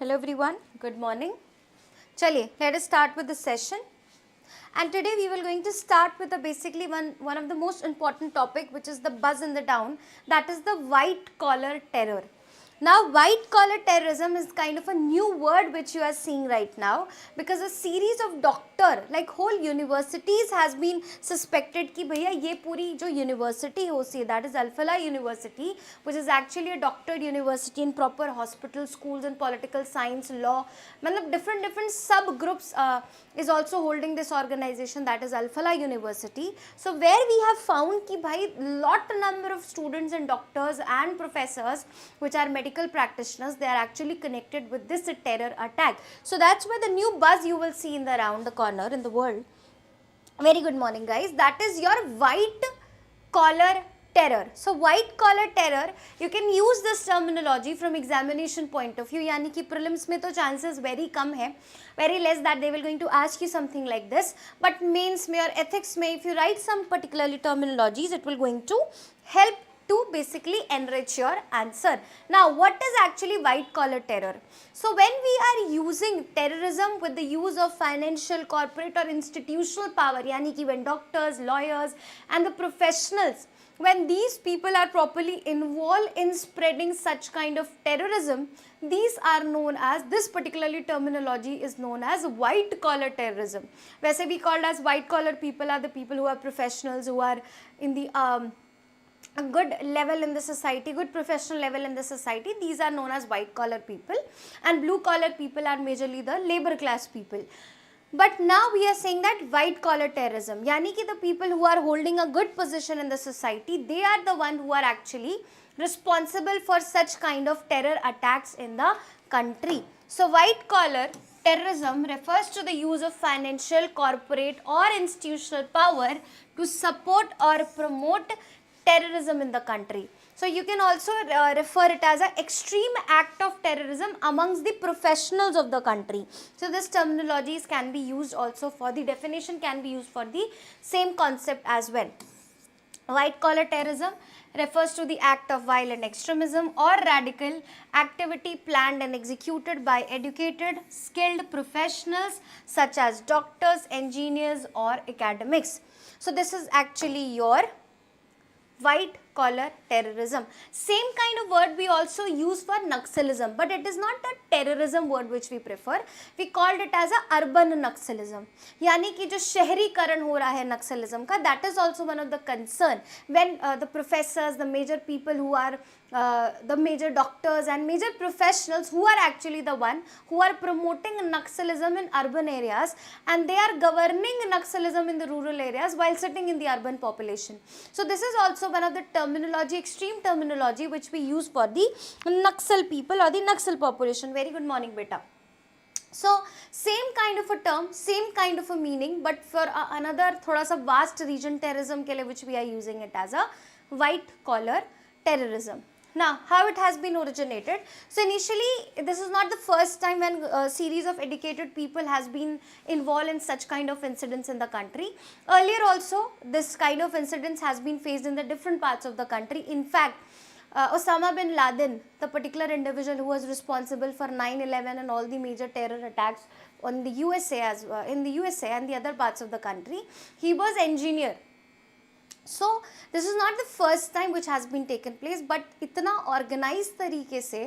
Hello everyone, good morning. Chaliye, let us start with the session. And today we will going to start with basically one of the most important topic, which is the buzz in the town, that is the white collar terror. Now, white collar terrorism is kind of a new word which you are seeing right now, because a series of doctor, like whole universities has been suspected कि भैया ये पूरी जो university होती है, that is Alka University, which is actually a doctored university in proper hospital, schools and political science, law, मतलब different subgroups is also holding this organization, that is Alka University. So where we have found कि भाई lot number of students and doctors and professors which are medical practitioners, they are actually connected with this terror attack. So that's where the new buzz you will see in the around the corner in the world. Very good morning guys, that is your white collar terror. So white collar terror, you can use this terminology from examination point of view, यानी कि prelims में तो chances very कम है, very less that they will going to ask you something like this, but mains में और ethics में if you write some particularly terminologies, it will going to help to basically enrich your answer. Now, what is actually white collar terror? So, when we are using terrorism with the use of financial, corporate or institutional power, yani ki when doctors, lawyers and the professionals, when these people are properly involved in spreading such kind of terrorism, these are known as, this particularly terminology is known as white collar terrorism. वैसे भी called as white collar people are the people who are professionals, who are in the a good level in the society, good professional level in the society. These are known as white collar people, and blue collar people are majorly the labor class people. But now we are saying that white collar terrorism, yani ki the people who are holding a good position in the society, they are the one who are actually responsible for such kind of terror attacks in the country. So white collar terrorism refers to the use of financial, corporate or institutional power to support or promote terrorism in the country. So you can also refer it as an extreme act of terrorism amongst the professionals of the country. So this terminologies can be used also for the definition, can be used for the same concept as well. White collar terrorism refers to the act of violent extremism or radical activity planned and executed by educated, skilled professionals such as doctors, engineers or academics. So this is actually your white collar terrorism. Same kind of word we also use for Naxalism, but it is not the terrorism word which we prefer. We called it as a urban Naxalism. यानी कि जो शहरीकरण हो रहा है Naxalism का, that is also one of the concern when the professors, the major people who are the major doctors and major professionals who are actually the one who are promoting Naxalism in urban areas, and they are governing Naxalism in the rural areas while sitting in the urban population. So this is also one of the terminology, extreme terminology which we use for the Naxal people or the Naxal population. Very good morning beta. So same kind of a term, same kind of a meaning, but for another thoda sa vast region terrorism ke liye, which we are using it as a white collar terrorism. Now, how it has been originated? So initially, this is not the first time when a series of educated people has been involved in such kind of incidents in the country. Earlier also, this kind of incidents has been faced in the different parts of the country. In fact, Osama bin Laden, the particular individual who was responsible for 9/11 and all the major terror attacks on the USA as in the USA and the other parts of the country, he was engineer. So this is not the first time which has been taken place, but itna organized तरीके से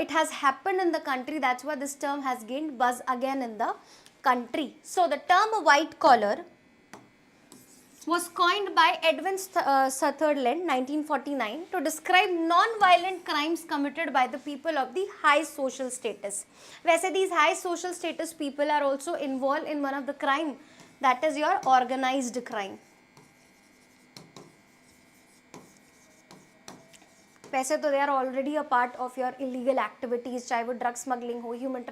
it has happened in the country. That's why this term has gained buzz again in the country. So the term white collar was coined by Edwin Sutherland 1949 to describe non-violent crimes committed by the people of the high social status. वैसे these high social status people are also involved in one of the crime, that is your organized crime. वैसे तो they are already a part of your illegal activities, चाहे वो drug smuggling हो, human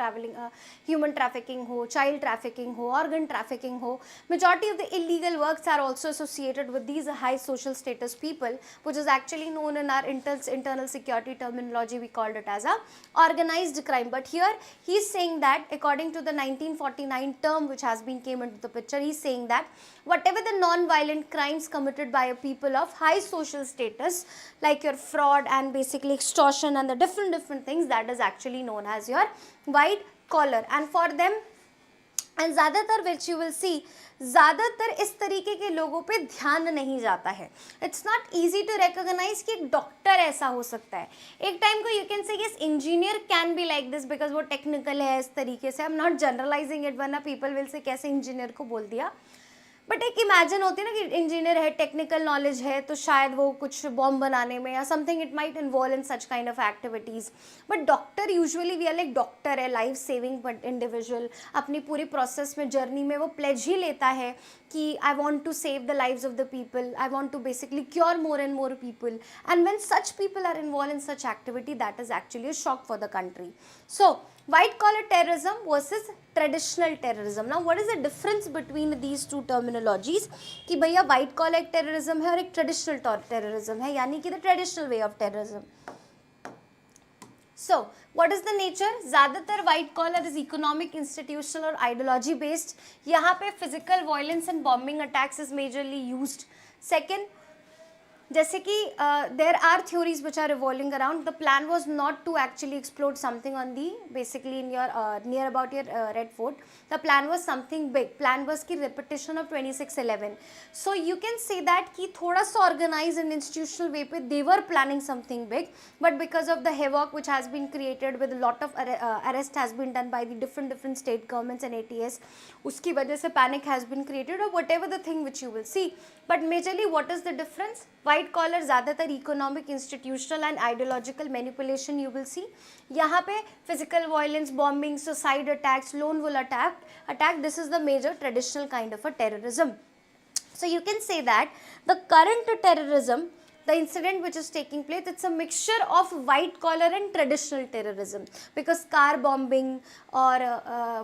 trafficking हो, child trafficking हो, organ trafficking हो. Majority of the illegal works are also associated with these high social status people, which is actually known in our internal security terminology. We called it as a organized crime. But here he is saying that according to the 1949 term which has been came into the picture, he is saying that whatever the non-violent crimes committed by a people of high social status, like your fraud, and basically extortion and the different things, that is actually known as your white collar. And for them, and ज़्यादातर which you will see, ज़्यादातर इस तरीके के लोगों पे ध्यान नहीं जाता है. It's not easy to recognise कि एक डॉक्टर ऐसा हो सकता है. एक टाइम को you can say yes engineer can be like this because वो टेक्निकल है इस तरीके से. I am not generalising it, वरना पीपल विल से कैसे इंजीनियर को बोल दिया. बट एक इमेजिन होती है ना कि इंजीनियर है, टेक्निकल नॉलेज है, तो शायद वो कुछ बॉम्ब बनाने में या something it might involve in such kind of activities. But doctor usually we are like doctor है, लाइफ सेविंग इंडिविजुअल. अपनी पूरी प्रोसेस में, जर्नी में वो प्लेज ही लेता है कि I want to save the lives of the people, I want to basically cure more and more people. And when such people are involve in such activity, that is actually a shock for the country. So white collar terrorism versus traditional terrorism. Now what is the difference between these two terminologies कि भैया white collar terrorism है और एक traditional terrorism है, यानी कि the traditional way of terrorism. So what is the nature? ज़्यादातर white collar is economic, institutional और ideology based. यहाँ पे physical violence and bombing attacks is majorly used. Second, जैसे कि there are theories which are revolving around. The plan was not to actually explore something on the basically in your near about your Red Fort. The plan was something big. Plan was की repetition of 26/11. So you can say that कि थोड़ा सा organise in institutional way पे they were planning something big, but because of the havoc which has been created with lot of arrest has been done by the different state governments and ATS, उसकी वजह से panic has been created और whatever the thing which you will see. But majorly what is the difference? White collar ज़्यादातर economic, institutional and ideological manipulation you will see. यहाँ पे physical violence, bombing, suicide attacks, lone wolf attack, this is the major traditional kind of a terrorism. So you can say that the current terrorism, the incident which is taking place, it's a mixture of white collar and traditional terrorism, because car bombing or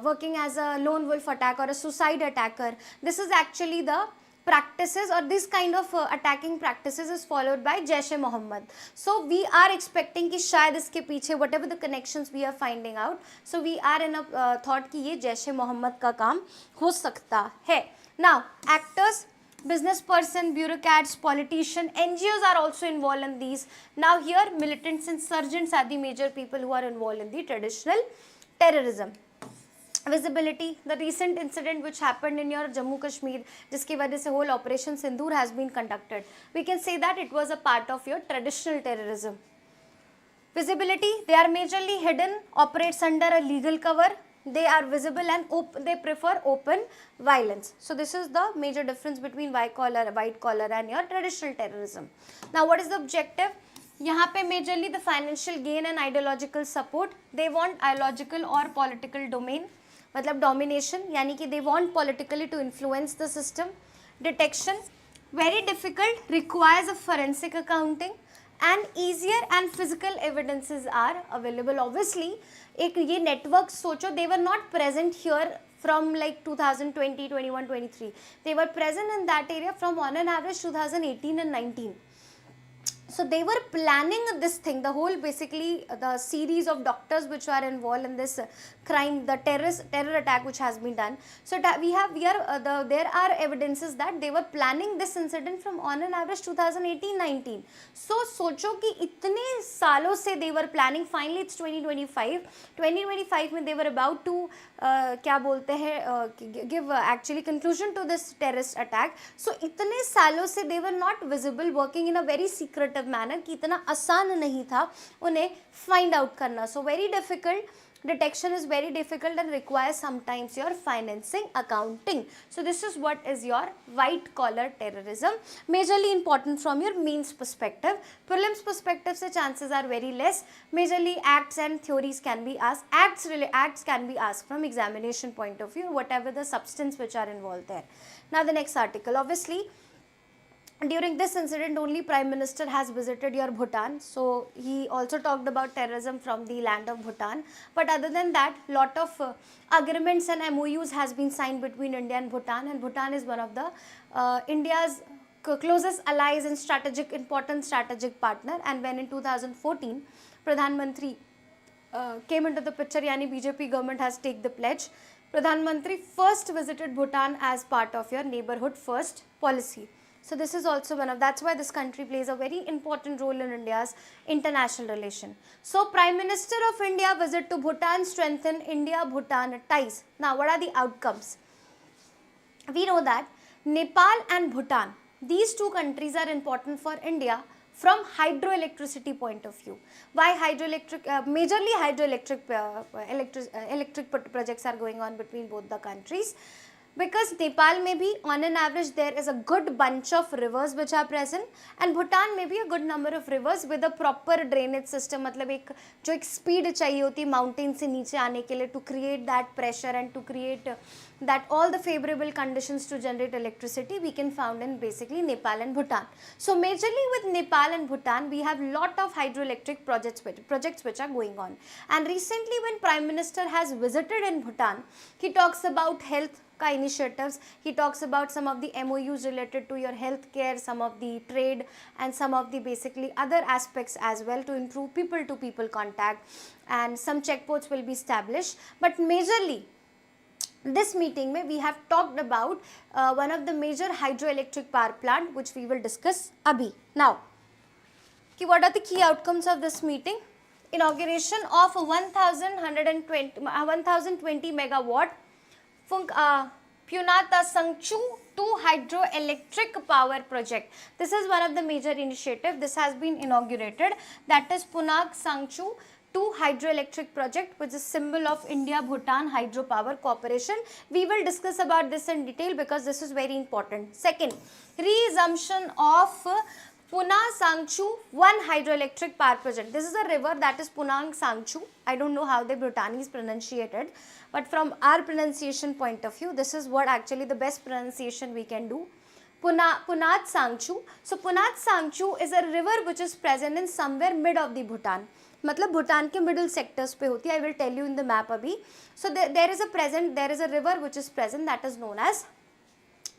working as a lone wolf attack or a suicide attacker, this is actually the practices, or this kind of attacking practices is followed by Jaish-e-Mohammed. So we are expecting कि शायद इसके पीछे whatever the connections we are finding out, so we are in a thought कि ये Jaish-e-Mohammed का काम हो सकता है. Now actors, business person, bureaucrats, politician, NGOs are also involved in these. Now here militants, insurgents are the major people who are involved in the traditional terrorism. Visibility, the recent incident which happened in your Jammu Kashmir, जिसकी वजह से whole operation Sindoor has been conducted, we can say that it was a part of your traditional terrorism. Visibility, they are majorly hidden, operates under a legal cover, they are visible and they prefer open violence. So this is the major difference between white collar and your traditional terrorism. Now what is the objective? यहाँ पे majorly the financial gain and ideological support. They want ideological or political domain, मतलब domination, यानी कि they want politically to influence the system. Detection, very difficult, requires a forensic accounting, and easier and physical evidences are available. Obviously एक ये network सोचो, they were not present here from like 2020, 21, 23. They were present in that area from on an average 2018 and 19. So they were planning this thing, the whole basically the series of doctors which are involved in this crime, the terror attack which has been done. So there are evidences that they were planning this incident from on an average 2018-19. So सोचो कि इतने सालों से they were planning. Finally it's 2025 में they were about to क्या बोलते हैं give actually conclusion to this terrorist attack. So इतने सालों से they were not visible, working in a very secretive manner, कि इतना आसान नहीं था उन्हें find out करना. So very difficult. Detection is very difficult and requires sometimes your financing, accounting. So this is what is your white collar terrorism, majorly important from your means perspective. Prelims perspective se chances are very less. Majorly acts and theories can be asked. Acts can be asked from examination point of view, whatever the substance which are involved there. Now the next article, obviously during this incident only Prime Minister has visited your Bhutan, so he also talked about terrorism from the land of Bhutan. But other than that, lot of agreements and MOUs has been signed between India and Bhutan is one of the India's closest allies and important strategic partner. And when in 2014 Pradhan Mantri came into the picture, yani BJP government has taken the pledge. Pradhan Mantri first visited Bhutan as part of your neighborhood first policy. So this is also one of, that's why this country plays a very important role in India's international relation. So Prime Minister of India visit to Bhutan strengthen India-Bhutan ties. Now what are the outcomes? We know that Nepal and Bhutan, these two countries are important for India from hydroelectricity point of view. Why hydroelectric? Majorly hydroelectric electric projects are going on between both the countries. Because Nepal may be on an average there is a good bunch of rivers which are present, and Bhutan may be a good number of rivers with a proper drainage system. मतलब एक जो एक speed चाहिए होती है mountain से नीचे आने के लिए to create that pressure and to create that all the favorable conditions to generate electricity we can found in basically Nepal and Bhutan. So majorly with Nepal and Bhutan we have lot of hydroelectric projects which are going on. And recently when Prime Minister has visited in Bhutan, he talks about health ka initiatives. He talks about some of the MOUs related to your healthcare, some of the trade and some of the basically other aspects as well to improve people to people contact, and some checkposts will be established. But majorly this meeting mein we have talked about one of the major hydroelectric power plant which we will discuss abhi. Now what are the key outcomes of this meeting? Inauguration of 1020 megawatt Punata Sangchu 2 hydroelectric power project. This is one of the major initiative. This has been inaugurated. That is Punak Sangchu 2 hydroelectric project, which is symbol of India-Bhutan hydropower cooperation. We will discuss about this in detail because this is very important. Second, resumption of Punang Sangchu 1 hydroelectric power project. This is a river that is Punang Sangchu. I don't know how the Bhutanese pronunciated, but from our pronunciation point of view, this is what actually the best pronunciation we can do. Punat Sangchu. So Punat Sangchu is a river which is present in somewhere mid of the Bhutan. मतलब भूटान के middle sectors पे होती है. I will tell you in the map अभी. So there is a river which is present that is known as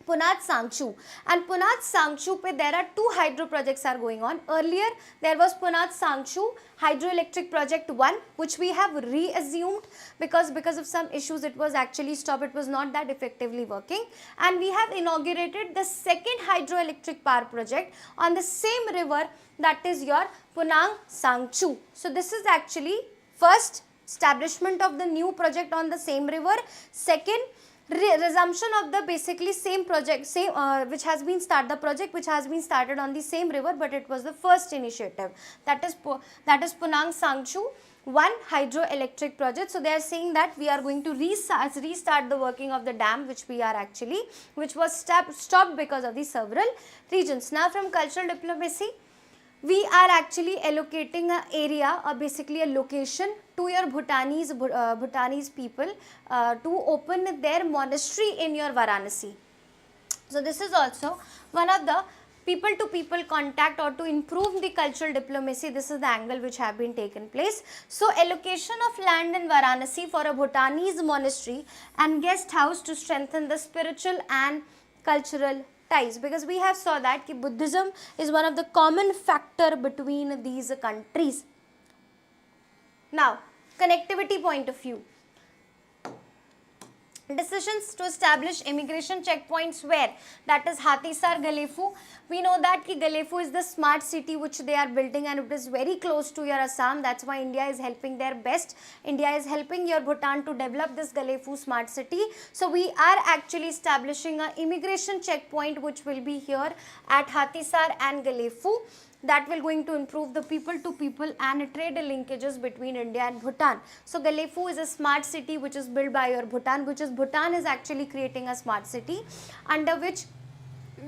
Punat Sangchu, and Punat Sangchu pe there are 2 hydro projects are going on. Earlier there was Punat Sangchu hydroelectric project 1 which we have reassumed because of some issues it was actually stopped. It was not that effectively working, and we have inaugurated the second hydroelectric power project on the same river, that is your Punang Sangchu. So this is actually first establishment of the new project on the same river. Second, resumption of the basically same project, which has been started on the same river, but it was the first initiative. That is Punang Sangchu 1 hydroelectric project. So they are saying that we are going to restart the working of the dam, which was stopped because of the several regions. Now from cultural diplomacy, we are actually allocating an area or basically a location to your Bhutanese people to open their monastery in your Varanasi. So this is also one of the people to people contact or to improve the cultural diplomacy. This is the angle which have been taken place. So allocation of land in Varanasi for a Bhutanese monastery and guest house to strengthen the spiritual and cultural ties, because we have saw that Buddhism is one of the common factor between these countries. Now, connectivity point of view. Decisions to establish immigration checkpoints where? That is Hathisar, Galefu. We know that Galefu is the smart city which they are building, and it is very close to your Assam. That's why India is helping their best. India is helping your Bhutan to develop this Galefu smart city. So we are actually establishing an immigration checkpoint which will be here at Hathisar and Galefu. That will going to improve the people to people and trade linkages between India and Bhutan. So Galefu is a smart city which is built by your Bhutan, Bhutan is actually creating a smart city under which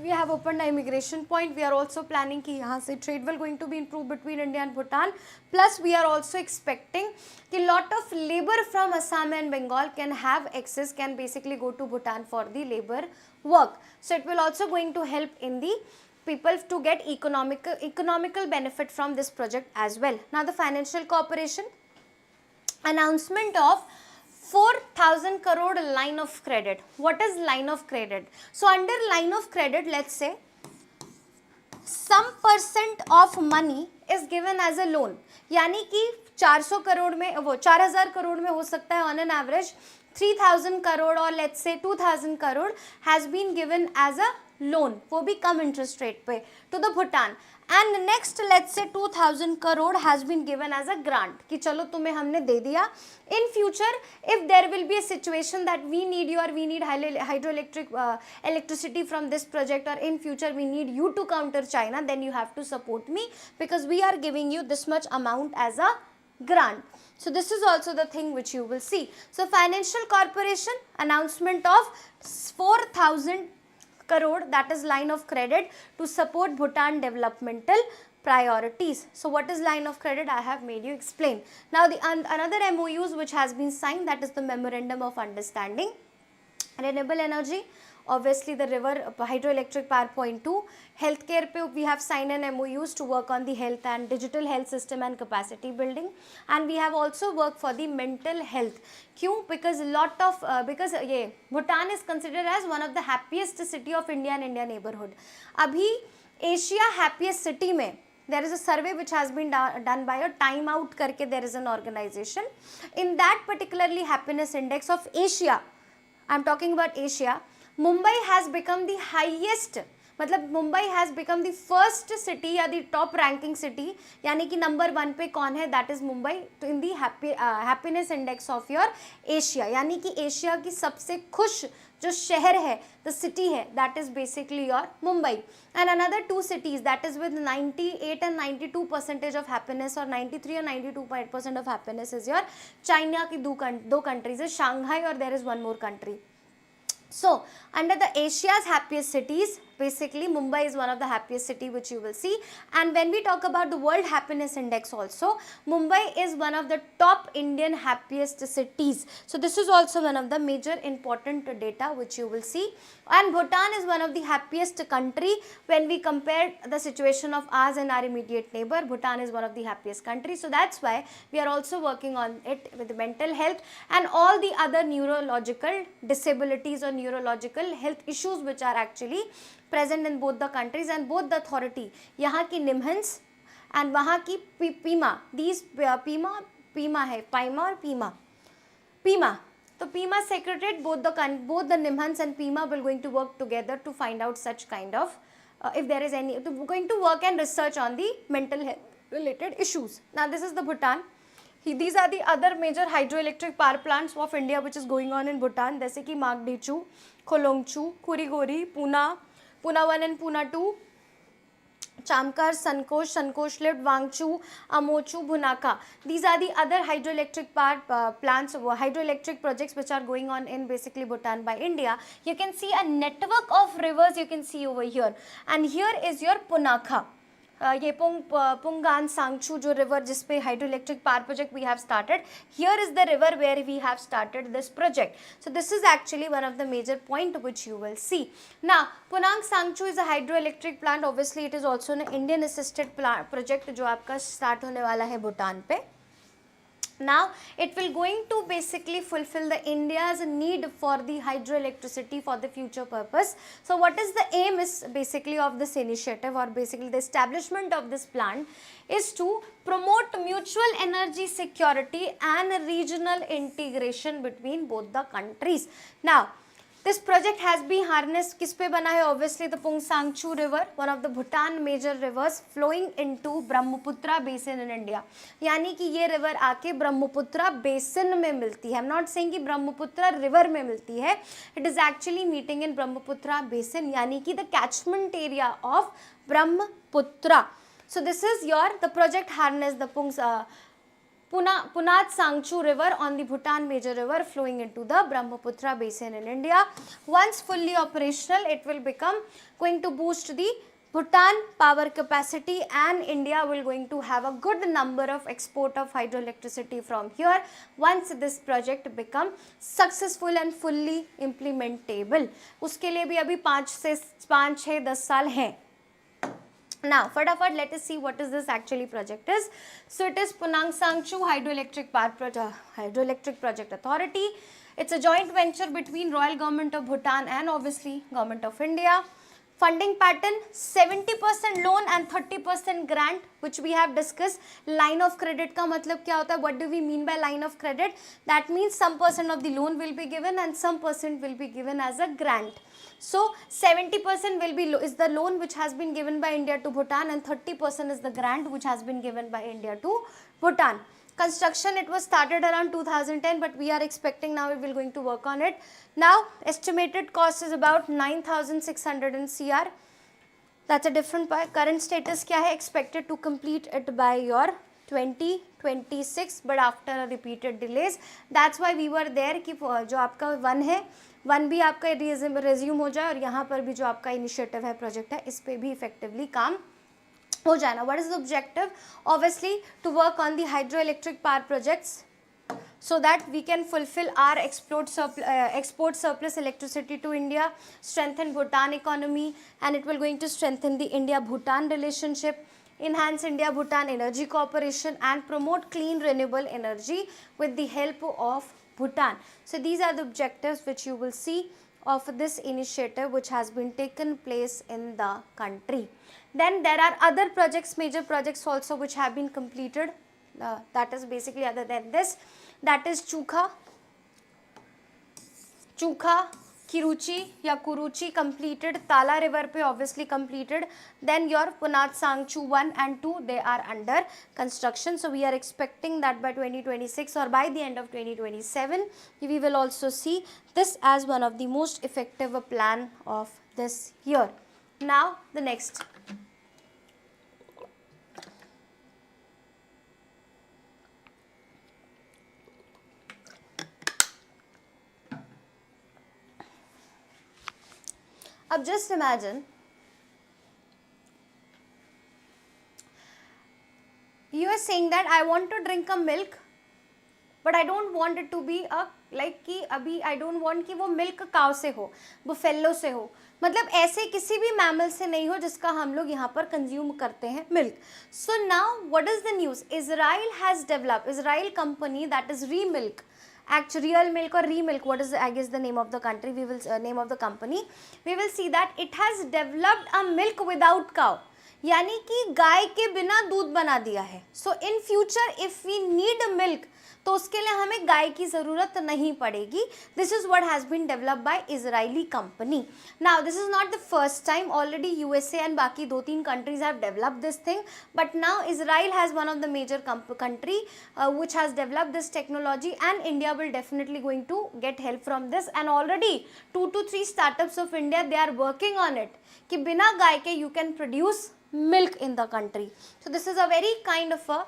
we have opened an immigration point. We are also planning कि यहाँ से trade will going to be improved between India and Bhutan. Plus we are also expecting कि lot of labor from Assam and Bengal can have access, can basically go to Bhutan for the labor work. So it will also going to help in the people to get economical benefit from this project as well. Now the financial cooperation, announcement of 4,000 crore line of credit. What is line of credit? So under line of credit, let's say some percent of money is given as a loan, यानी कि 400 करोड़ में वो 4000 करोड़ में हो सकता है on an average 3,000 crore or let's say 2,000 crore has been given as a loan, वो भी कम interest rate पे to the Bhutan. And next let's say 2,000 crore has been given as a grant कि चलो तुम्हें हमने दे दिया. In future, if there will be a situation that we need hydroelectric electricity from this project, or in future we need you to counter China, then you have to support me because we are giving you this much amount as a grant. So this is also the thing which you will see. So Financial Corporation announcement of 4,000 crore, that is line of credit to support Bhutan developmental priorities. So what is line of credit? I have made you explain. Now the another MOUs which has been signed, that is the Memorandum of Understanding. Renewable energy, obviously the river hydroelectric power point 2. Healthcare pe we have signed an MOUs to work on the health and digital health system and capacity building, and we have also worked for the mental health. Kyun? Because Bhutan is considered as one of the happiest city of India and India neighborhood. Abhi Asia happiest city mein there is a survey which has been done by a Time Out karke, there is an organization. In that particularly happiness index of Asia, I am talking about Asia, Mumbai has become the highest, मतलब Mumbai has become the first city या the top ranking city, यानी कि number 1 पे कौन है, that is Mumbai in the happiness index of your Asia, यानी कि Asia की सबसे खुश जो शहर है, the city है, that is basically your Mumbai. And another two cities, that is with 98 and 92% of happiness, or 93 or 92% of happiness is your China की दो countries है, Shanghai, or there is one more country. So under the Asia's happiest cities, basically Mumbai is one of the happiest city which you will see. And when we talk about the World Happiness Index also, Mumbai is one of the top Indian happiest cities. So this is also one of the major important data which you will see. And Bhutan is one of the happiest country when we compare the situation of ours and our immediate neighbor. Bhutan is one of the happiest countries. So that's why we are also working on it with mental health and all the other neurological disabilities or neurological health issues which are actually present in both the countries, and both the authority, यहाँ की निम्हंस and वहाँ की Pima, these Pima है, पाइमा और Pima, तो Pima secretariat, both the निम्हंस and Pima will going to work together to find out such kind of if there is any, going to work and research on the mental health related issues. Now this is the Bhutan. These are the other major hydroelectric power plants of India which is going on in Bhutan, जैसे कि मागडेचू, Kholongchu, कुरीगोरी, Puna 1 and Puna 2, Chamkar, Sankosh Lift, Wangchu, Amochu, Bunaka. These are the other hydroelectric power plants, hydroelectric projects which are going on in basically Bhutan by India. You can see a network of rivers you can see over here, and here is your Punakha. ये पुंगान सांगचू जो river जिस पे hydroelectric power project we have started, here is the river where we have started this project. So this is actually one of the major point which you will see. Now Punang Sangchu is a hydroelectric plant. Obviously it is also an Indian assisted project जो आपका start होने वाला है भूटान पे. Now it will going to basically fulfill the India's need for the hydroelectricity for the future purpose. So what is the aim is basically of this initiative, or basically the establishment of this plant is to promote mutual energy security and regional integration between both the countries. Now this project has been harnessed, किस पे बना है? Obviously the Pungsangchu river, one of the Bhutan major rivers flowing into Brahmaputra basin in India. यानी कि ये river आके Brahmaputra basin में मिलती है. I'm not saying कि Brahmaputra river में मिलती है. It is actually meeting in Brahmaputra basin, यानी कि the catchment area of Brahmaputra. So this is the project harness the Punat Sangchu river on the Bhutan major river flowing into the Brahmaputra basin in India. Once fully operational, it will become going to boost the Bhutan power capacity, and India will going to have a good number of export of hydroelectricity from here once this project become successful and fully implementable. उसके लिए भी अभी 5-6-10 साल हैं. Now, फटाफट let us see what is this actually project is. So it is Punang Sangchu Hydroelectric Project Authority. It's a joint venture between Royal Government of Bhutan and obviously Government of India. Funding pattern 70% loan and 30% grant, which we have discussed. Line of credit का मतलब क्या होता है? What do we mean by line of credit? That means some percent of the loan will be given and some percent will be given as a grant. So 70% will be is the loan which has been given by India to Bhutan, and 30% is the grant which has been given by India to Bhutan. Construction, it was started around 2010, but we are expecting now we will going to work on it. Now estimated cost is about 9,600 in CR. That's a different part. Current status क्या है? Expected to complete it by your 2026, but after repeated delays. That's why we were there कि जो आपका 1 है, 1 भी आपका resume हो जाए और यहाँ पर भी जो आपका initiative है, project है, इस पे भी effectively काम हो जाना. What is the objective? Obviously to work on the hydroelectric power projects so that we can fulfill our export surplus electricity to India, strengthen Bhutan economy, and it will going to strengthen the India-Bhutan relationship, enhance India-Bhutan energy cooperation, and promote clean renewable energy with the help of Bhutan. So these are the objectives which you will see of this initiative which has been taken place in the country. Then there are other projects, major projects also which have been completed. That is basically other than this. That is Chukha, Kiruchi या Kuruchi completed. Tala river पे obviously completed. Then your Punat Sangchu 1 and 2, they are under construction. So we are expecting that by 2026 or by the end of 2027 we will also see this as one of the most effective plan of this year. Now the next. अब just imagine you are saying that I want to drink a milk, but I don't want it to be a like कि अभी I don't want कि वो milk cow से हो, buffalo से हो, मतलब ऐसे किसी भी mammal से नहीं हो जिसका हम लोग यहाँ पर consume करते हैं milk. So now what is the news? Israel has developed, Israel company, that is Remilk. Actually, real milk or Remilk, what is I guess the name of the country, we will name of the company, we will see that it has developed a milk without cow, यानी कि गाय के बिना दूध बना दिया है. So in future if we need milk तो उसके लिए हमें गाय की ज़रूरत नहीं पड़ेगी. This is what has been developed by Israeli company. Now this is not the first time, already USA and बाकी 2-3 countries have developed this thing, but now Israel has one of the major country which has developed this technology, and India will definitely going to get help from this, and already 2 to 3 startups of India, they are working on it कि बिना गाय के you can produce milk in the country. So this is a very kind of a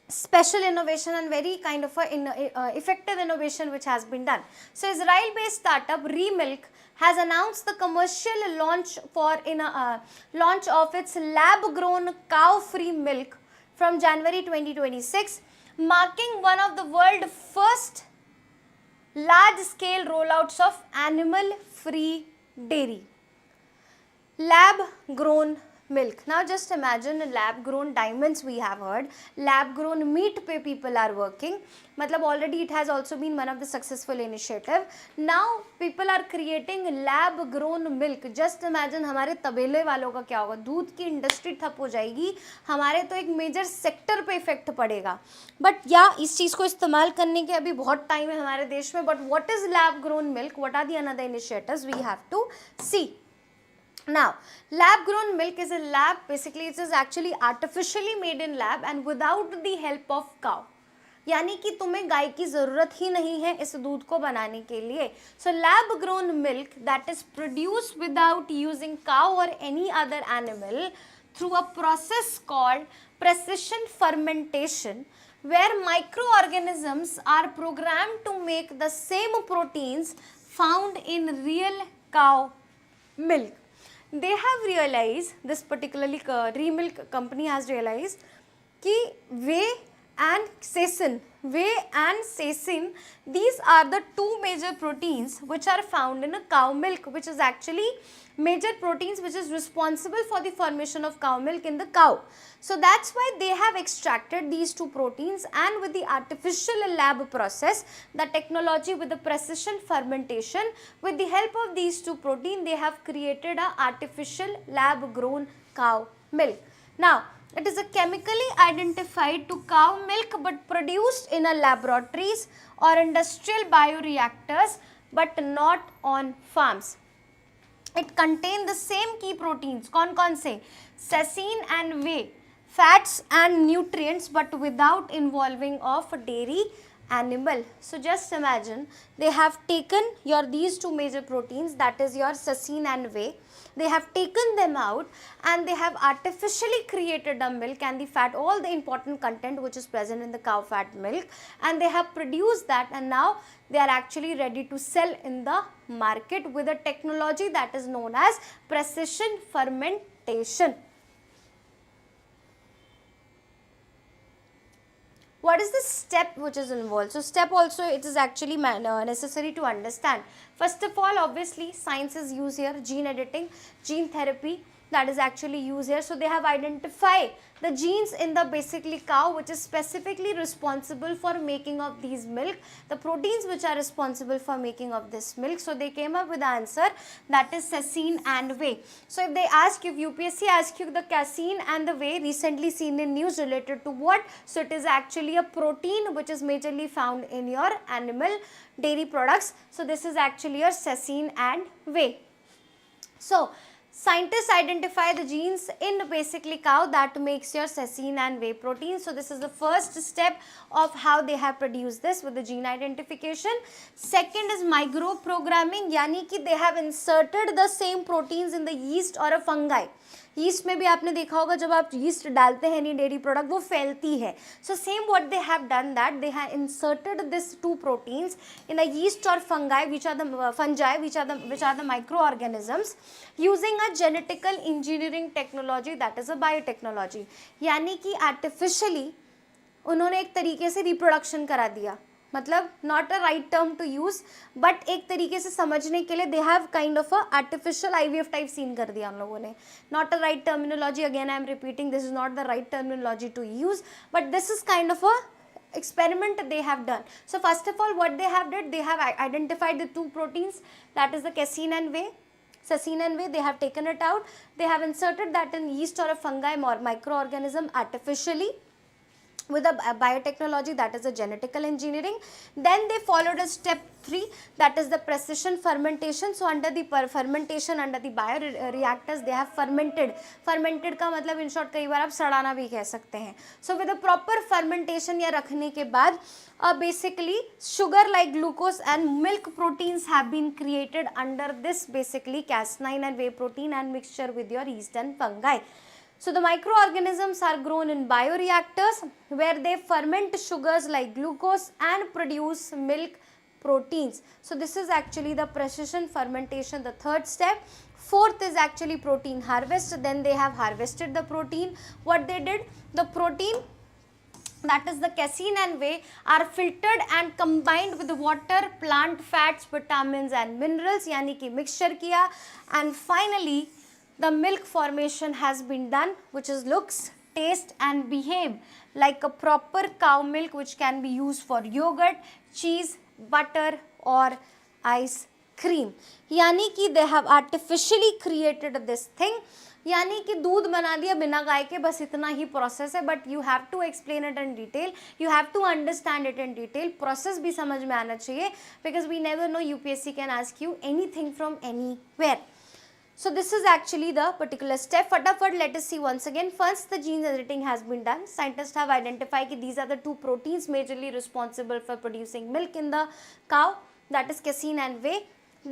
special innovation and very kind of a effective innovation which has been done. So Israel-based startup Remilk has announced the commercial launch launch of its lab-grown cow-free milk from January 2026, marking one of the world's first large-scale rollouts of animal-free dairy. Lab-grown milk. Now just imagine lab-grown diamonds we have heard, lab-grown meat pe people are working. मतलब already it has also been one of the successful initiative. Now people are creating lab-grown milk. Just imagine हमारे तबेले वालों का क्या होगा, दूध की industry ठप हो जाएगी, हमारे तो एक मेजर सेक्टर पे इफेक्ट पड़ेगा. बट या इस चीज़ को इस्तेमाल करने के अभी बहुत टाइम है हमारे देश में. But what is lab-grown milk? What are the another initiatives we have to see? Now, lab-grown milk is a lab, basically it is actually artificially made in lab and without the help of cow. यानी कि तुम्हें गाय की ज़रूरत ही नहीं है इस दूध को बनाने के लिए. So lab-grown milk that is produced without using cow or any other animal through a process called precision fermentation, where microorganisms are programmed to make the same proteins found in real cow milk. They have realized, this particularly Remilk company has realized कि whey and casein, whey and casein, these are the two major proteins which are found in a cow milk, which is actually major proteins which is responsible for the formation of cow milk in the cow. So that's why they have extracted these two proteins, and with the artificial lab process, the technology with the precision fermentation, with the help of these two proteins, they have created a artificial lab grown cow milk. Now, it is a chemically identified to cow milk but produced in a laboratories or industrial bioreactors but not on farms. It contains the same key proteins, कौन से, casein and whey, fats and nutrients, but without involving of dairy animal. So just imagine, they have taken these two major proteins, that is your casein and whey. They have taken them out and they have artificially created a milk and the fat, all the important content which is present in the cow fat milk, and they have produced that, and now they are actually ready to sell in the market with a technology that is known as precision fermentation. What is the step which is involved? So step also it is actually necessary to understand. First of all, obviously science is used here, gene editing, gene therapy, that is actually used here. So they have identified the genes in the basically cow which is specifically responsible for making of these milk, the proteins which are responsible for making of this milk. So they came up with the answer, that is casein and whey. So if they ask you, if UPSC ask you the casein and the whey recently seen in news related to what, so it is actually a protein which is majorly found in your animal dairy products. So this is actually your casein and whey. So scientists identify the genes in basically cow that makes your casein and whey protein. So this is the first step of how they have produced this with the gene identification. Second is microprogramming, यानी कि they have inserted the same proteins in the yeast or a fungi. Yeast में भी आपने देखा होगा जब आप yeast डालते हैं नहीं डेयरी प्रोडक्ट वो फैलती है. So same what they have done that they have inserted this two proteins in a yeast और fungi which are the micro organisms using a genetical engineering technology that is a biotechnology. यानी कि artificially उन्होंने एक तरीके से reproduction करा दिया, मतलब not a right term to use but एक तरीके से समझने के लिए they have kind of a artificial IVF type scene कर दिया हम लोगों ने. Not a right terminology, again I am repeating, this is not the right terminology to use but this is kind of a experiment they have done. So first of all what they have did, they have identified the two proteins, that is the casein and whey. They have taken it out, they have inserted that in yeast or a fungi or microorganism artificially with a biotechnology, that is a genetical engineering. Then they followed a step 3, that is the precision fermentation. So under the fermentation, under the bioreactors, they have fermented का मतलब in short कई बार आप सड़ाना भी कह सकते हैं. So with a proper fermentation या रखने के बाद basically sugar like glucose and milk proteins have been created under this basically casein and whey protein and mixture with your yeast and fungi. So the microorganisms are grown in bioreactors where they ferment sugars like glucose and produce milk proteins. So this is actually the precision fermentation, the third step. Fourth is actually protein harvest. Then they have harvested the protein. What they did, the protein, that is the casein and whey, are filtered and combined with water, plant fats, vitamins and minerals, यानी कि mixture किया, and finally the milk formation has been done, which is looks, taste and behave like a proper cow milk which can be used for yogurt, cheese, butter or ice cream. यानी कि they have artificially created this thing, यानी कि दूध बना दिया बिना गाय के, बस इतना ही प्रोसेस है. But you have to explain it in detail, you have to understand it in detail, process भी समझ में आना चाहिए, because we never know UPSC can ask you anything from anywhere. So this is actually the particular step. Fatafat, let us see once again. First, the gene editing has been done. Scientists have identified that these are the two proteins majorly responsible for producing milk in the cow, that is casein and whey.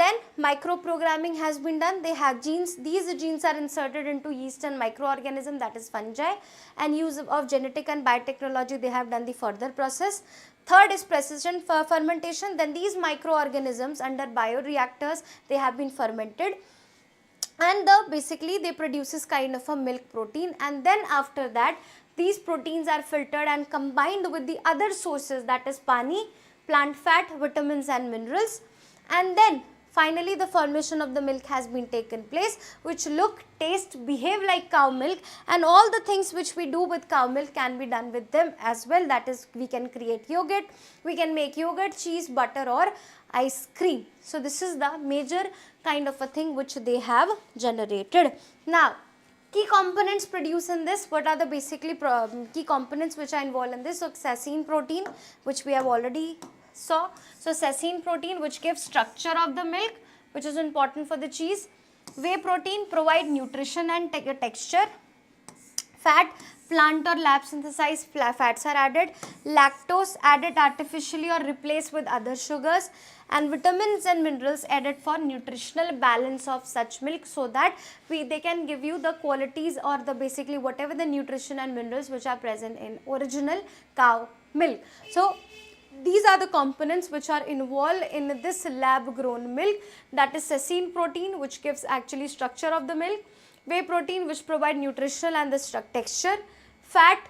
Then microprogramming has been done. They have genes. These genes are inserted into yeast and microorganism, that is fungi, and use of genetic and biotechnology they have done the further process. Third is precision fermentation. Then these microorganisms under bioreactors, they have been fermented, and basically they produces kind of a milk protein, and then after that these proteins are filtered and combined with the other sources, that is pani, plant fat, vitamins and minerals, and then finally the formation of the milk has been taken place, which look, taste, behave like cow milk, and all the things which we do with cow milk can be done with them as well. That is, we can create yogurt, we can make yogurt, cheese, butter or ice cream. So this is the major kind of a thing which they have generated. Now, key components produced in this, what are the basically key components which are involved in this? So casein protein, which we have already saw. So casein protein, which gives structure of the milk, which is important for the cheese. Whey protein provide nutrition and texture. Fat, plant or lab synthesized fats are added. Lactose added artificially or replaced with other sugars. And vitamins and minerals added for nutritional balance of such milk, so that they can give you the qualities or the basically whatever the nutrition and minerals which are present in original cow milk. So these are the components which are involved in this lab grown milk, that is casein protein, which gives actually structure of the milk. Whey protein, which provide nutritional and the texture. Fat,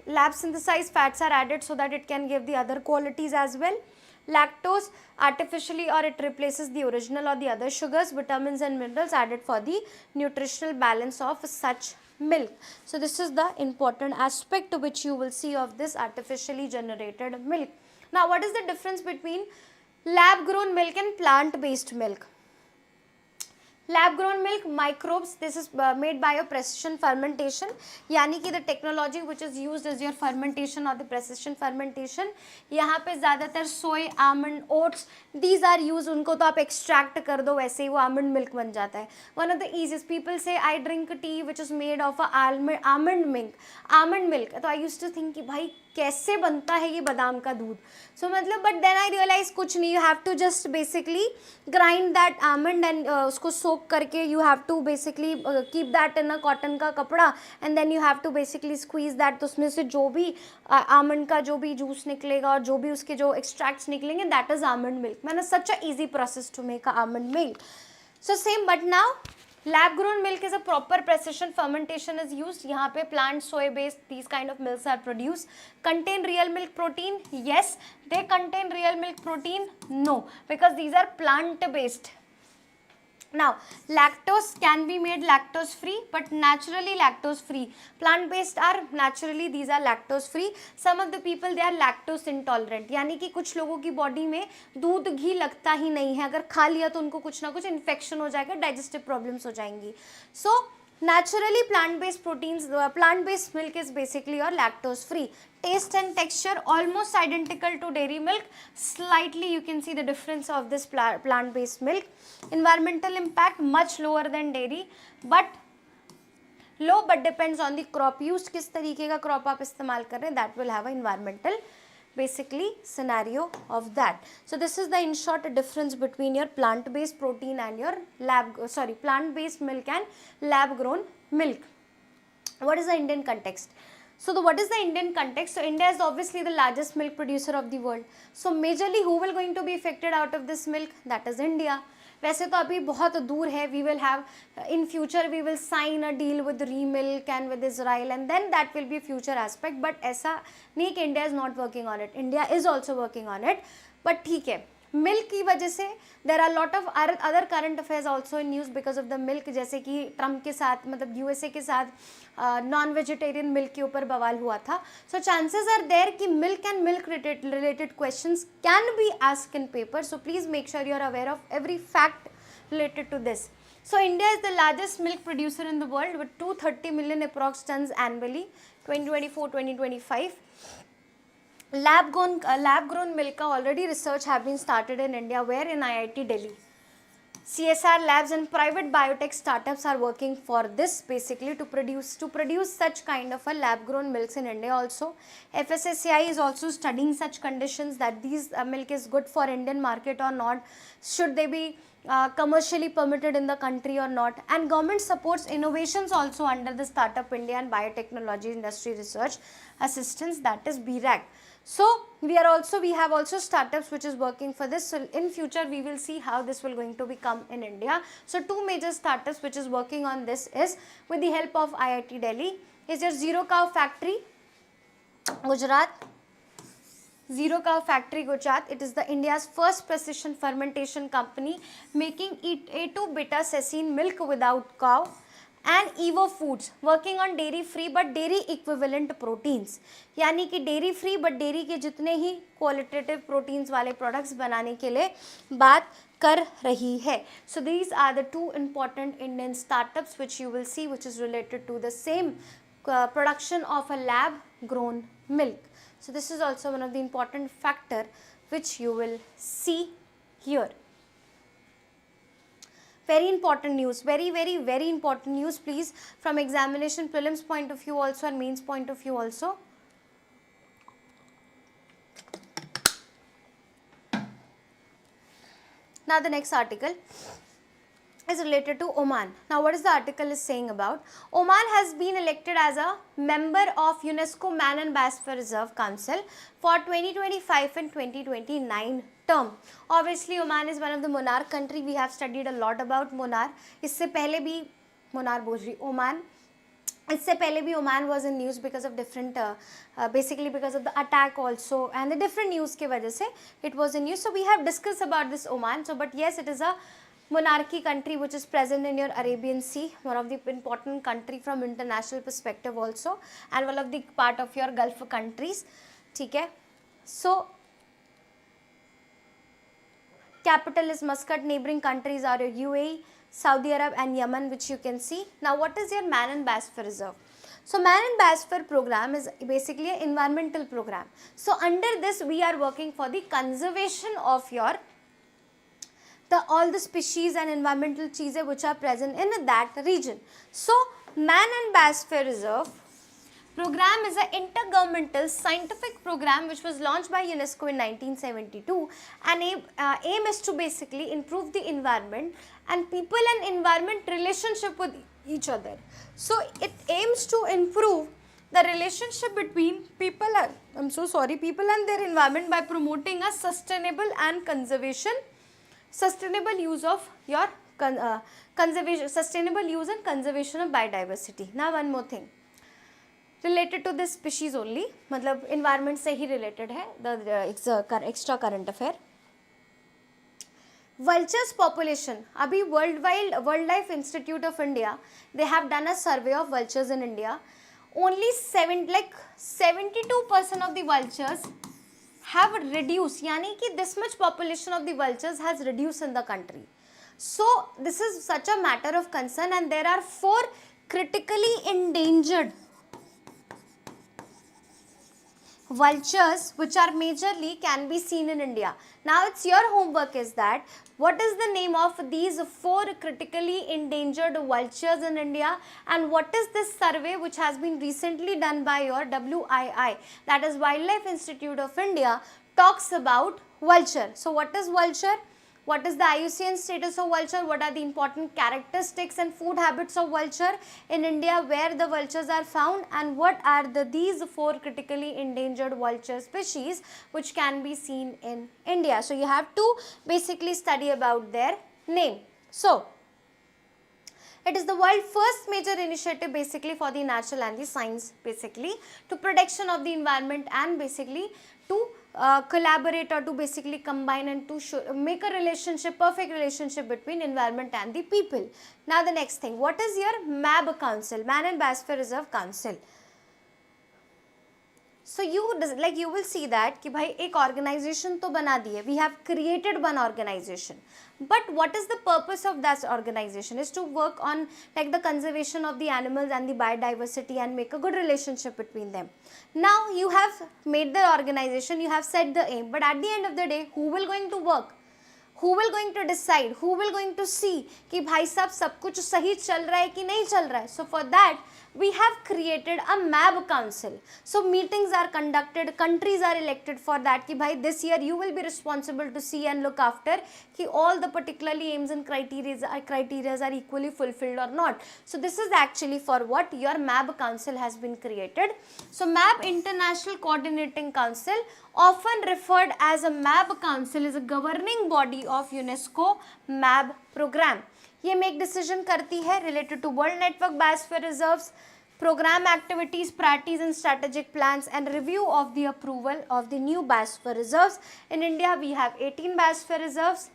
lab synthesized fats are added so that it can give the other qualities as well. Lactose, artificially or it replaces the original or the other sugars. Vitamins and minerals added for the nutritional balance of such milk. So this is the important aspect which you will see of this artificially generated milk. Now, what is the difference between lab grown milk and plant based milk? Lab grown milk, microbes, this is made by a precision fermentation, यानी कि the technology which is used is your fermentation or the precision fermentation. यहाँ पे ज़्यादातर soy, almond, oats, these are used, उनको तो आप extract कर दो वैसे ही वो almond milk बन जाता है. One of the easiest, people say I drink tea which is made of a almond milk. तो I used to think कि भाई कैसे बनता है ये बादाम का दूध. So मतलब but then I realized कुछ नहीं, you have to just basically grind that almond and उसको soak करके you have to basically keep that in a cotton का कपड़ा and then you have to basically squeeze that, तो उसमें से जो भी almond का जो भी juice निकलेगा और जो भी उसके जो extracts निकलेंगे, that is almond milk. मैंने such a easy process to make a almond milk. So same, but now lab grown milk is a proper precision fermentation is used. यहाँ पे plant, soy based, these kind of milks are produced. Contain real milk protein? Yes, they contain real milk protein. No, because these are plant based. Now, lactose can be made lactose free, but naturally lactose free. Plant based are naturally, these are lactose free. Some of the people, they are lactose intolerant. यानी कि कुछ लोगों की body में दूध घी लगता ही नहीं है, अगर खा लिया तो उनको कुछ ना कुछ इन्फेक्शन हो जाएगा, डाइजेस्टिव प्रॉब्लम्स हो जाएंगी. So naturally plant based proteins, plant based milk is basically your lactose free. Taste and texture almost identical to dairy milk, slightly you can see the difference of this plant based milk. Environmental impact much lower than dairy, but low, but depends on the crop used. किस तरीके का crop आप इस्तेमाल कर रहे हैं, that will have an environmental basically scenario of that. So this is the in short difference between your plant based protein and your plant based milk and lab grown milk. What is the Indian context? So what is the Indian context? So India is obviously the largest milk producer of the world. So majorly who will going to be affected out of this milk? That is India. वैसे तो अभी बहुत दूर है, we will have in future we will sign a deal with Remilk and with Israel and then that will be a future aspect, but ऐसा नहीं कि India is not working on it, India is also working on it, but ठीक है. Milk की वजह से there are lot of other current affairs also in news because of the milk, जैसे कि ट्रम्प के साथ मतलब यूएसए के साथ नॉन वेजिटेरियन मिल्क के ऊपर बवाल हुआ था. सो चांसेस आर देयर कि milk and milk related questions can be asked in paper. So please make sure you are aware of every fact related to this. So India is the largest milk producer in the world with 230 million approx tons annually 2024-2025. Lab grown milk already research have been started in India, where in IIT Delhi. CSR labs and private biotech startups are working for this basically to produce such kind of a lab grown milks in India also. FSSAI is also studying such conditions that these milk is good for Indian market or not, should they be commercially permitted in the country or not, and government supports innovations also under the Startup India and Biotechnology Industry Research Assistance, that is BRAC. So we have also startups which is working for this. So in future we will see how this will going to become in India. So two major startups which is working on this is with the help of IIT Delhi is your Zero Cow Factory. Gujarat, Zero Cow Factory Gujarat. It is the India's first precision fermentation company making A2 beta casein milk without cow. And Evo Foods working on dairy free but dairy equivalent proteins, यानी कि dairy free but dairy के जितने ही qualitative proteins वाले products बनाने के लिए बात कर रही है. So these are the two important Indian startups which you will see, which is related to the same production of a lab grown milk. So this is also one of the important factor which you will see here. Very important news, very important news, please, from examination prelims point of view also and mains point of view also. Now the next article is related to Oman. Now what is the article is saying about? Oman has been elected as a member of UNESCO Man and Biosphere Reserve Council for 2025 and 2029 term. Obviously Oman is one of the monarch country. We have studied a lot about monarch. इससे पहले भी monarch बोल रही Oman. इससे पहले भी Oman was in news because of different basically because of the attack also and the different news के वजह से it was in news. So we have discussed about this Oman. So but yes, it is a monarchy country which is present in your Arabian Sea, one of the important country from international perspective also, and one of the part of your Gulf countries. ठीक है. So capital is Muscat. Neighboring countries are UAE, Saudi Arab and Yemen, which you can see. Now what is your Man and Biosphere Reserve? So Man and Biosphere program is basically an environmental program. So under this we are working for the conservation of your all the species and environmental cheeses which are present in that region. So Man and Biosphere Reserve program is an intergovernmental scientific program which was launched by UNESCO in 1972 and aim is to basically improve the environment and people and environment relationship with each other. So it aims to improve the relationship between people and people and their environment by promoting a sustainable use of your sustainable use and conservation of biodiversity. Now one more thing related to this species only, मतलब environment से ही related है, the extra current affair. Vultures population, अभी Wildlife Institute of India, they have done a survey of vultures in India. Only 72% of the vultures have reduced, यानी कि this much population of the vultures has reduced in the country. So this is such a matter of concern and there are 4 critically endangered vultures which are majorly can be seen in India. Now it's your homework is that what is the name of these 4 critically endangered vultures in India and what is this survey which has been recently done by your WII, that is Wildlife Institute of India, talks about vulture. So what is vulture? What is the IUCN status of vulture? What are the important characteristics and food habits of vulture in India, where the vultures are found, and what are these 4 critically endangered vulture species which can be seen in India. So you have to basically study about their name. So it is the world's first major initiative basically for the natural and the science basically to protection of the environment and basically to collaborate or to basically combine and to make a relationship, perfect relationship between environment and the people. Now the next thing, what is your MAB Council, Man and Biosphere Reserve Council? So you will see that कि भाई एक organization तो बना दी है, we have created one organization, but what is the purpose of that organization is to work on like the conservation of the animals and the biodiversity and make a good relationship between them. Now you have made the organization, you have set the aim, but at the end of the day who will going to work, who will going to decide, who will going to see कि भाई साहब सब कुछ सही चल रहा है कि नहीं चल रहा है. So for that we have created a MAB council. So meetings are conducted, countries are elected for that कि भाई this year you will be responsible to see and look after कि all the particularly aims and criteria are equally fulfilled or not. So this is actually for what your MAB council has been created. So MAB International Coordinating Council, often referred as a MAB council, is a governing body of UNESCO MAB program. ये make decision करती है related to World Network Biosphere Reserves, program activities, priorities and strategic plans, and review of the approval of the new biosphere reserves. In India, we have 18 biosphere reserves.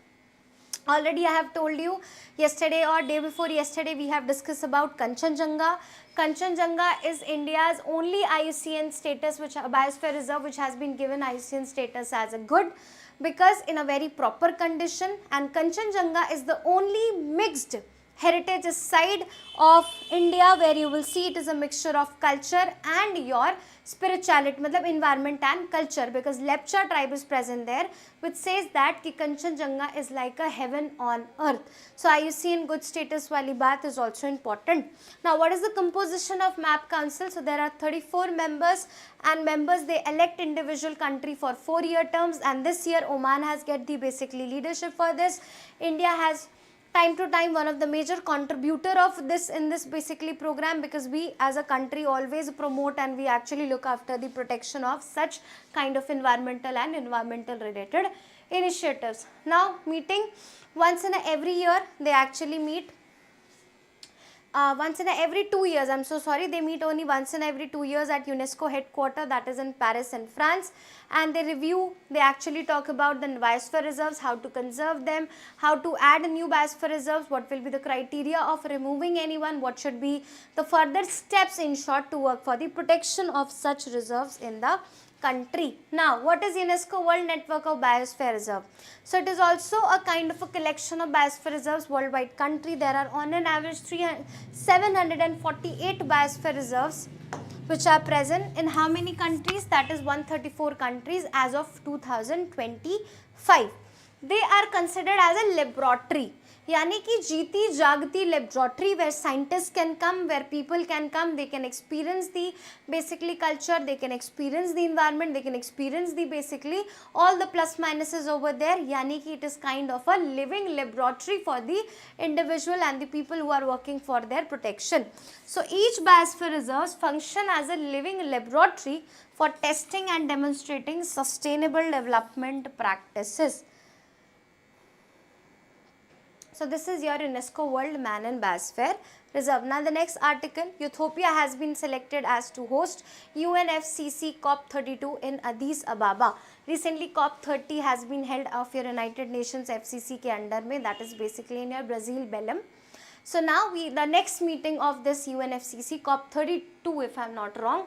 Already I have told you yesterday or day before yesterday we have discussed about Kanchenjunga. Kanchenjunga is India's only IUCN status, which a biosphere reserve which has been given IUCN status as a good, because in a very proper condition, and Kanchenjunga is the only mixed heritage side of India where you will see it is a mixture of culture and your spirituality, matlab environment and culture, because Lepcha tribe is present there, which says that ki Kanchenjunga is like a heaven on earth. So IUCN good status wali baat is also important. Now what is the composition of MAP Council? So there are 34 members, and members they elect individual country for 4-year terms, and this year Oman has get the basically leadership for this. India has time to time one of the major contributor of this in this basically program, because we as a country always promote and we actually look after the protection of such kind of environmental and environmental related initiatives. Now meeting once in every year, they actually meet once in every 2 years, I'm so sorry, they meet only once in every 2 years at UNESCO headquarters, that is in Paris in France, and they review, they actually talk about the biosphere reserves, how to conserve them, how to add new biosphere reserves, what will be the criteria of removing anyone, what should be the further steps in short to work for the protection of such reserves in the country. Now, what is UNESCO World Network of Biosphere Reserve? So, it is also a kind of a collection of biosphere reserves worldwide country. There are on an average 748 biosphere reserves which are present in how many countries? That is 134 countries as of 2025. They are considered as a laboratory. यानी कि जीती जागती laboratory where scientists can come, where people can come, they can experience the basically culture, they can experience the environment, they can experience the basically all the plus minuses over there. यानी कि it is kind of a living laboratory for the individual and the people who are working for their protection. So each biosphere reserves function as a living laboratory for testing and demonstrating sustainable development practices. So this is your UNESCO World Man and Biosphere Reserve. Now the next article, Ethiopia has been selected as to host UNFCCC COP32 in Addis Ababa. Recently COP30 has been held of your United Nations FCC ke under mein, that is basically in your Brazil, Belém. So now the next meeting of this UNFCCC COP32, if I am not wrong,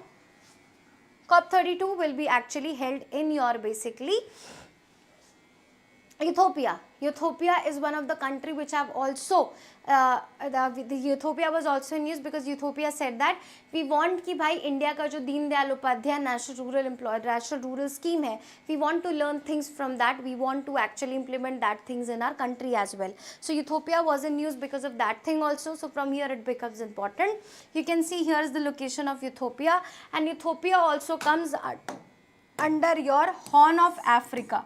COP32 will be actually held in your basically Ethiopia. Ethiopia is one of the country which have also, Ethiopia was also in news because Ethiopia said that we want कि भाई India का जो Deen Dayal Upadhyay national rural scheme है, we want to learn things from that, we want to actually implement that things in our country as well. So Ethiopia was in news because of that thing also. So from here it becomes important. You can see here is the location of Ethiopia, and Ethiopia also comes under your Horn of Africa.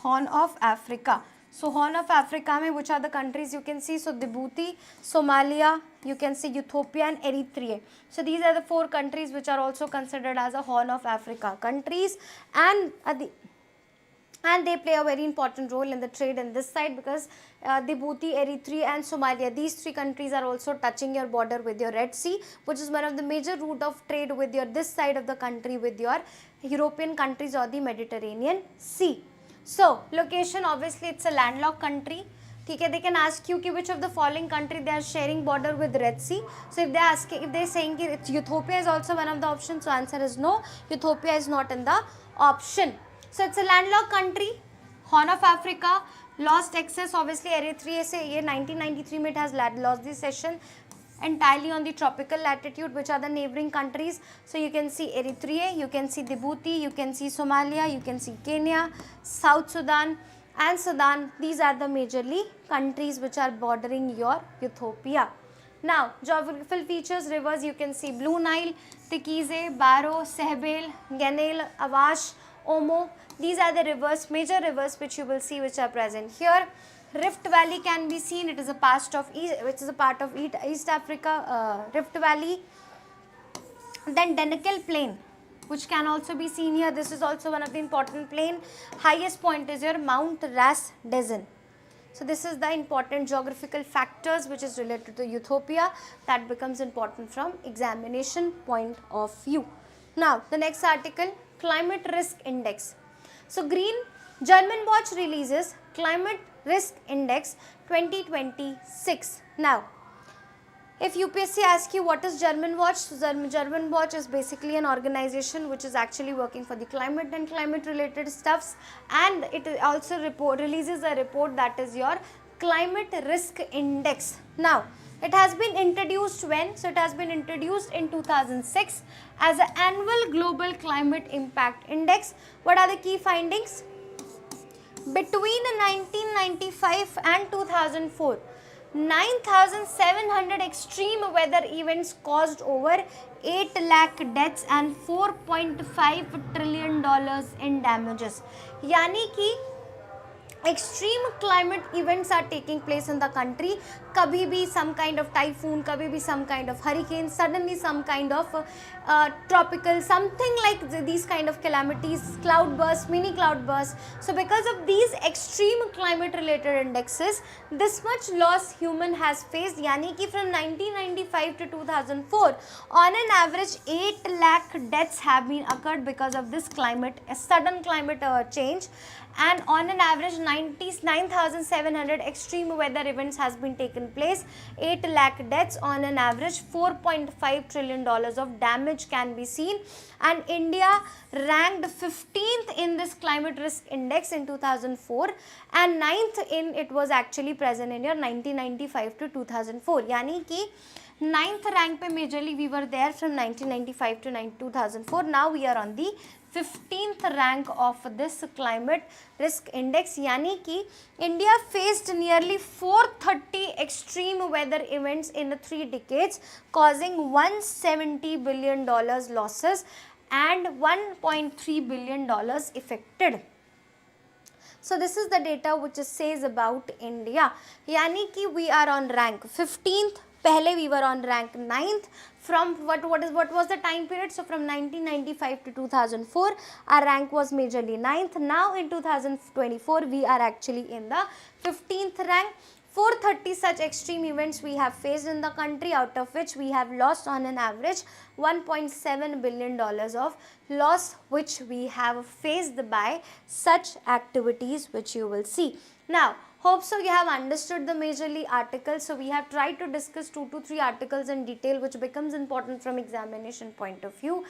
Horn of Africa. So Horn of Africa mein which are the countries you can see? So Djibouti, Somalia, you can see Ethiopia and Eritrea. So these are the 4 countries which are also considered as a Horn of Africa countries, and they play a very important role in the trade in this side, because Djibouti, Eritrea and Somalia, these 3 countries are also touching your border with your Red Sea, which is one of the major route of trade with your this side of the country with your European countries or the Mediterranean Sea. So location, obviously it's a landlocked country. ठीक है, they can ask you कि which of the following country they are sharing border with Red Sea. So if they saying कि Ethiopia is also one of the options, so answer is no. Ethiopia is not in the option. So it's a landlocked country. Horn of Africa, lost access obviously Eritrea से ये 1993 में it has lost this session entirely on the tropical latitude, which are the neighboring countries. So you can see Eritrea, you can see Djibouti, you can see Somalia, you can see Kenya, South Sudan and Sudan. These are the majorly countries which are bordering your Ethiopia. Now geographical features, rivers, you can see Blue Nile, Tikize, Baro, Sehbel, Genel, Awash, Omo. These are the rivers, major rivers which you will see which are present here. Rift Valley can be seen, it is a part of East Africa, Rift Valley. Then Danakil Plain, which can also be seen here. This is also one of the important plain. Highest point is your Mount Ras Desen. So this is the important geographical factors which is related to Ethiopia that becomes important from examination point of view. Now the next article, climate risk index. So German watch releases climate risk index 2026. Now if UPSC asks you what is German watch, so German watch is basically an organization which is actually working for the climate and climate related stuffs, and it also releases a report that is your climate risk index. Now it has been introduced when? So it has been introduced in 2006 as an annual global climate impact index. What are the key findings? Between 1995 and 2004, 9,700 extreme weather events caused over 8 lakh deaths and $4.5 trillion in damages. यानी कि extreme climate events are taking place in the country. कभी भी some kind of typhoon, कभी भी some kind of hurricane, suddenly some kind of tropical, something like these kind of calamities, cloud bursts, mini cloud bursts. So because of these extreme climate related indexes, this much loss human has faced. यानी कि from 1995 to 2004, on an average 8 lakh deaths have been occurred because of this climate, sudden climate change, and on an average 9,700 extreme weather events has been taken place, 8 lakh deaths, on an average $4.5 trillion of damage can be seen, and India ranked 15th in this climate risk index in 2004 and 9th in it was actually present in your 1995 to 2004. यानी कि 9th rank पे majorly we were there from 1995 to 2004. Now we are on the 15th rank of this climate risk index. यानी कि India faced nearly 430 extreme weather events in 3 decades, causing $170 billion losses and $1.3 billion affected. So this is the data which says about India. यानी कि we are on rank 15th. पहले we were on rank 9th. From what was the time period? So from 1995 to 2004, our rank was majorly 9th. Now in 2024, we are actually in the 15th rank. 430 such extreme events we have faced in the country, out of which we have lost on an average $1.7 billion of loss, which we have faced by such activities which you will see. Now, hope so you have understood the majorly articles. So we have tried to discuss 2 to 3 articles in detail, which becomes important from examination point of view.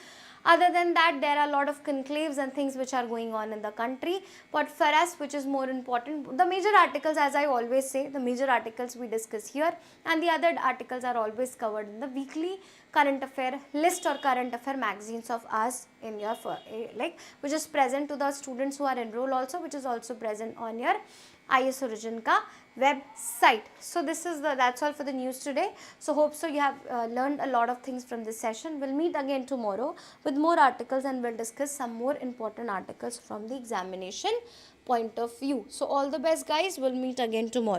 Other than that, there are a lot of conclaves and things which are going on in the country. But for us, which is more important, the major articles, as I always say, the major articles we discuss here, and the other articles are always covered in the weekly current affair list or current affair magazines of us in your which is present to the students who are enrolled also, which is also present on your IAS Origin ka website. So this is that's all for the news today. So hope so you have learned a lot of things from this session. We'll meet again tomorrow with more articles and we'll discuss some more important articles from the examination point of view. So all the best guys, we'll meet again tomorrow.